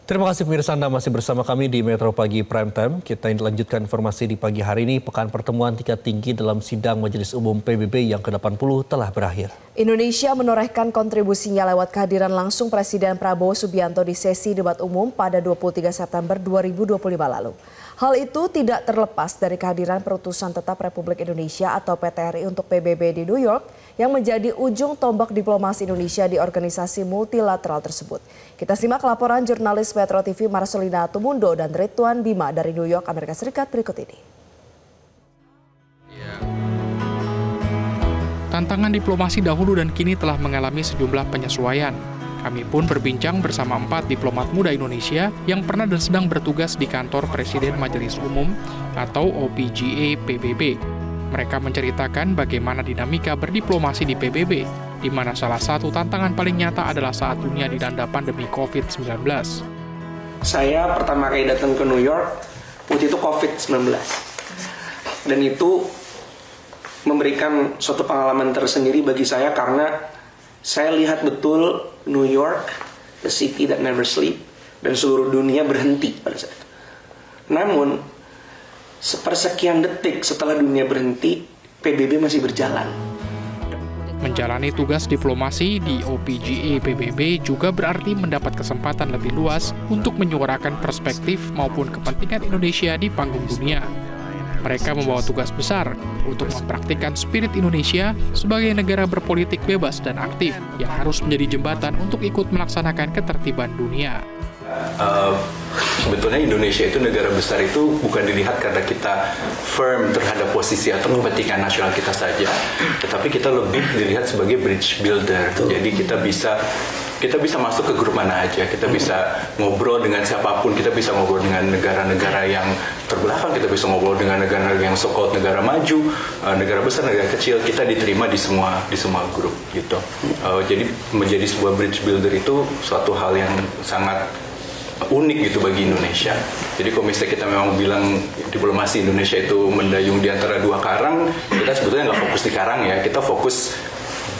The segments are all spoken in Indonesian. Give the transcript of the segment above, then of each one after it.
Terima kasih pemirsa, Anda masih bersama kami di Metro Pagi Prime Time. Kita lanjutkan informasi di pagi hari ini. Pekan pertemuan tingkat tinggi dalam sidang Majelis Umum PBB yang ke-80 telah berakhir. Indonesia menorehkan kontribusinya lewat kehadiran langsung Presiden Prabowo Subianto di sesi debat umum pada 23 September 2025 lalu. Hal itu tidak terlepas dari kehadiran Perutusan Tetap Republik Indonesia atau PTRI untuk PBB di New York yang menjadi ujung tombak diplomasi Indonesia di organisasi multilateral tersebut. Kita simak laporan jurnalis Metro TV Marcelina Tumundo dan Ridwan Bima dari New York, Amerika Serikat berikut ini. Tantangan diplomasi dahulu dan kini telah mengalami sejumlah penyesuaian. Kami pun berbincang bersama 4 diplomat muda Indonesia yang pernah dan sedang bertugas di kantor Presiden Majelis Umum atau OPGA PBB. Mereka menceritakan bagaimana dinamika berdiplomasi di PBB, di mana salah satu tantangan paling nyata adalah saat dunia dilanda pandemi COVID-19. Saya pertama kali datang ke New York, waktu itu COVID-19. Dan itu memberikan suatu pengalaman tersendiri bagi saya karena saya lihat betul New York, the city that never sleep, dan seluruh dunia berhenti pada saat itu. Namun, sepersekian detik setelah dunia berhenti, PBB masih berjalan. Menjalani tugas diplomasi di OPGA PBB juga berarti mendapat kesempatan lebih luas untuk menyuarakan perspektif maupun kepentingan Indonesia di panggung dunia. Mereka membawa tugas besar untuk mempraktikkan spirit Indonesia sebagai negara berpolitik bebas dan aktif yang harus menjadi jembatan untuk ikut melaksanakan ketertiban dunia. Sebetulnya Indonesia itu negara besar itu bukan dilihat karena kita firm terhadap posisi atau kepentingan nasional kita saja, tetapi kita lebih dilihat sebagai bridge builder. Jadi kita bisa masuk ke grup mana aja, kita bisa ngobrol dengan siapapun, kita bisa ngobrol dengan negara-negara yang terbelakang, kita bisa ngobrol dengan negara yang so-called negara maju, negara besar, negara kecil, kita diterima di semua grup gitu. Jadi menjadi sebuah bridge builder itu suatu hal yang sangat unik gitu bagi Indonesia. Jadi kalau misalnya kita memang bilang diplomasi Indonesia itu mendayung di antara dua karang, kita sebetulnya nggak fokus di karang ya, kita fokus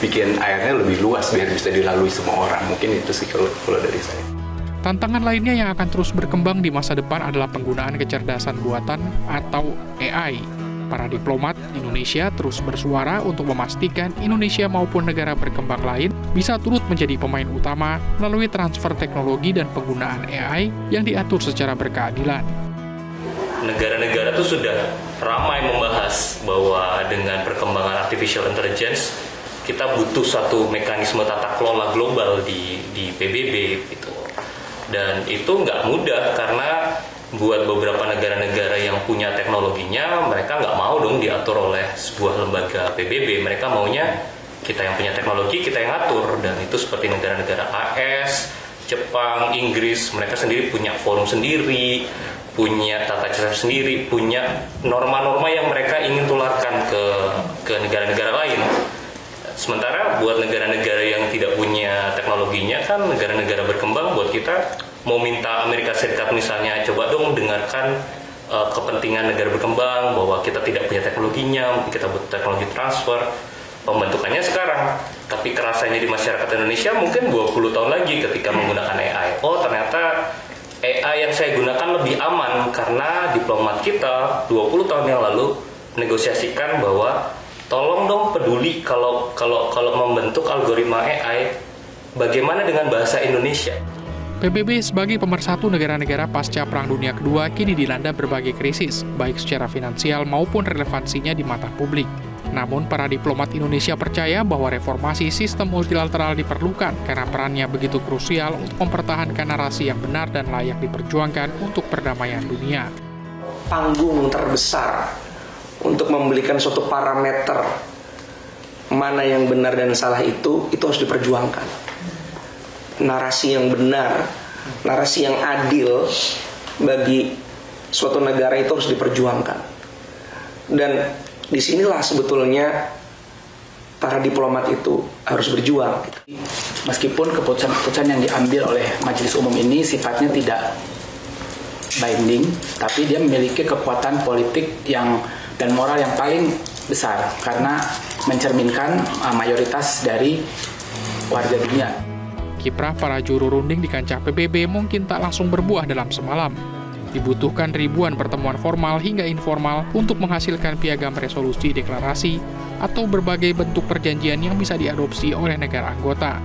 bikin airnya lebih luas biar bisa dilalui semua orang. Mungkin itu sih kalau dari saya. Tantangan lainnya yang akan terus berkembang di masa depan adalah penggunaan kecerdasan buatan atau AI. Para diplomat Indonesia terus bersuara untuk memastikan Indonesia maupun negara berkembang lain bisa turut menjadi pemain utama melalui transfer teknologi dan penggunaan AI yang diatur secara berkeadilan. Negara-negara itu sudah ramai membahas bahwa dengan perkembangan artificial intelligence kita butuh satu mekanisme tata kelola global di PBB gitu. Dan itu nggak mudah karena buat beberapa negara-negara yang punya teknologinya, mereka nggak mau dong diatur oleh sebuah lembaga PBB. Mereka maunya kita yang punya teknologi, kita yang atur. Dan itu seperti negara-negara AS, Jepang, Inggris, mereka sendiri punya forum sendiri, punya tata cara sendiri, punya norma-norma yang mereka ingin tularkan ke negara-negara lain. Sementara buat negara-negara yang tidak punya teknologinya kan negara-negara berkembang, buat kita mau minta Amerika Serikat misalnya coba dong dengarkan kepentingan negara berkembang bahwa kita tidak punya teknologinya, kita butuh teknologi transfer. Pembentukannya sekarang, tapi kerasanya di masyarakat Indonesia mungkin 20 tahun lagi ketika menggunakan AI. Oh ternyata AI yang saya gunakan lebih aman karena diplomat kita 20 tahun yang lalu negosiasikan bahwa tolong dong peduli kalau membentuk algoritma AI, bagaimana dengan bahasa Indonesia? PBB sebagai pemersatu negara-negara pasca Perang Dunia Kedua kini dilanda berbagai krisis, baik secara finansial maupun relevansinya di mata publik. Namun, para diplomat Indonesia percaya bahwa reformasi sistem multilateral diperlukan karena perannya begitu krusial untuk mempertahankan narasi yang benar dan layak diperjuangkan untuk perdamaian dunia. Panggung terbesar untuk memberikan suatu parameter mana yang benar dan salah itu harus diperjuangkan. Narasi yang benar, narasi yang adil bagi suatu negara itu harus diperjuangkan. Dan disinilah sebetulnya para diplomat itu harus berjuang. Meskipun keputusan-keputusan yang diambil oleh Majelis Umum ini sifatnya tidak binding, tapi dia memiliki kekuatan politik dan moral yang paling besar karena mencerminkan mayoritas dari warga dunia. Kiprah para juru runding di kancah PBB mungkin tak langsung berbuah dalam semalam. Dibutuhkan ribuan pertemuan formal hingga informal untuk menghasilkan piagam resolusi deklarasi atau berbagai bentuk perjanjian yang bisa diadopsi oleh negara anggota.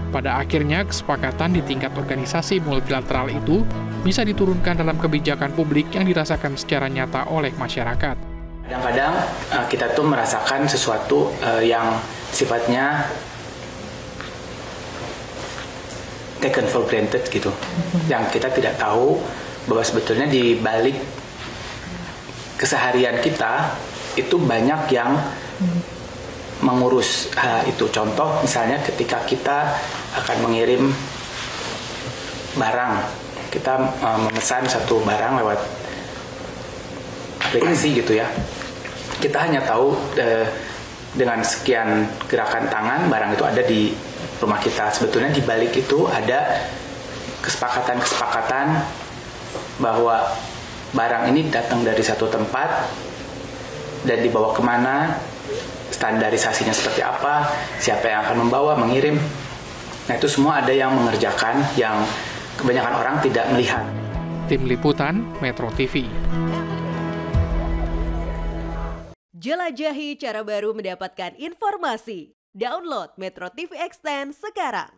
Pada akhirnya, kesepakatan di tingkat organisasi multilateral itu bisa diturunkan dalam kebijakan publik yang dirasakan secara nyata oleh masyarakat. Kadang-kadang kita tuh merasakan sesuatu yang sifatnya taken for granted gitu, yang kita tidak tahu bahwa sebetulnya di balik keseharian kita itu banyak yang mengurus itu. Contoh misalnya ketika kita akan mengirim barang, kita memesan satu barang lewat aplikasi gitu ya, kita hanya tahu dengan sekian gerakan tangan barang itu ada di rumah kita. Sebetulnya di balik itu ada kesepakatan-kesepakatan bahwa barang ini datang dari satu tempat dan dibawa kemana, standarisasinya seperti apa, siapa yang akan membawa, mengirim. Nah itu semua ada yang mengerjakan, yang kebanyakan orang tidak melihat. Tim Liputan, Metro TV. Jelajahi cara baru mendapatkan informasi. Download Metro TV Extend sekarang.